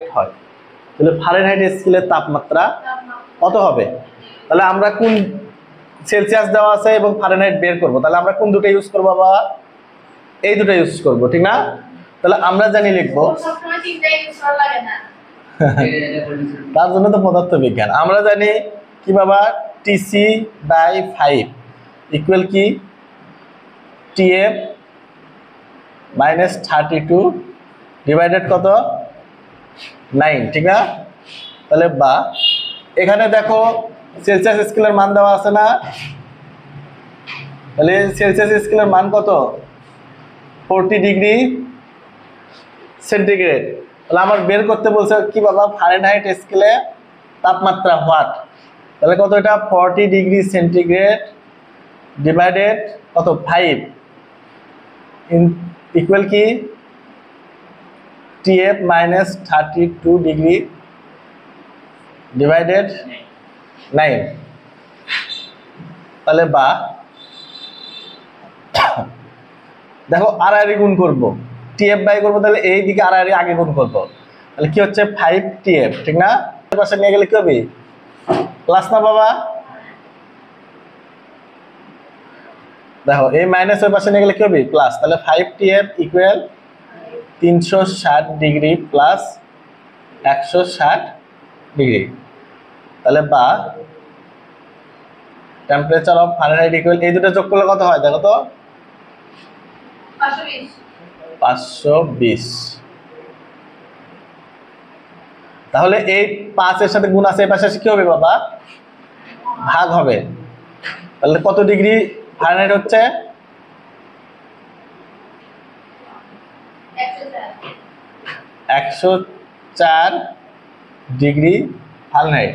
হয়, তাহলে ফারেনহাইট স্কেলের তাপমাত্রা কত হবে? তাহলে আমরা কোন সেলসিয়াস দেওয়া আছে এবং ফারেনহাইট বের করব, তাহলে আমরা কোন দুটো ইউজ করব বাবা? এই দুটো ইউজ করব, ঠিক না? তাহলে আমরা জানি লিখবো তার জন্য তো পদার্থ বিজ্ঞান। আমরা জানি কি বাবা, টিসি বাই 5 ইকুয়াল কি টিএফ মাইনাস 32 ডিভাইডেড কত 9, ঠিক না? তাহলে বা এখানে দেখো সেলসিয়াস স্কেলের মান দেওয়া আছে না? তাহলে সেলসিয়াস স্কেলের মান কত? 40 ডিগ্রি সেন্টিগ্রেড। তাহলে আমার বের করতে বলছে কি বাবা, ফারেনহাইট স্কেলে তাপমাত্রা হোয়াট, তাহলে কত এটা 40 ডিগ্রি সেন্টিগ্রেড ডিভাইডেড কত 5 ইকুয়াল কি টিএফ মাইনাস 32 ডিগ্রি ডিভাইডেড 9। তাহলে বা দেখো আড়াআড়ি গুণ করব, টিএফ বাই করবো, তাহলে এই দিকে আড়াআড়ি আগে গুণ করব, তাহলে কি হচ্ছে 5 টিএফ, ঠিক না? পাশে নিয়ে গেলে কি হবে প্লাস না বাবা? দেখো এই মাইনাস ওই পাশে নিয়ে গেলে কি হবে প্লাস, তাহলে 5 TF equal 360 degree plus 160 degree. তাহলে বা টেম্পারেচার অফ ফারেনহাইট ইকুয়াল, এই দুটো যোগ করলে কত হয় দেখো তো? 520। তাহলে এই 5 এর সাথে গুণ আছে, এই পাশে কি হবে বাবা? ভাগ হবে। তাহলে কত ডিগ্রি ফারেনহাইট হচ্ছে? 104 ডিগ্রি ফারেনহাইট।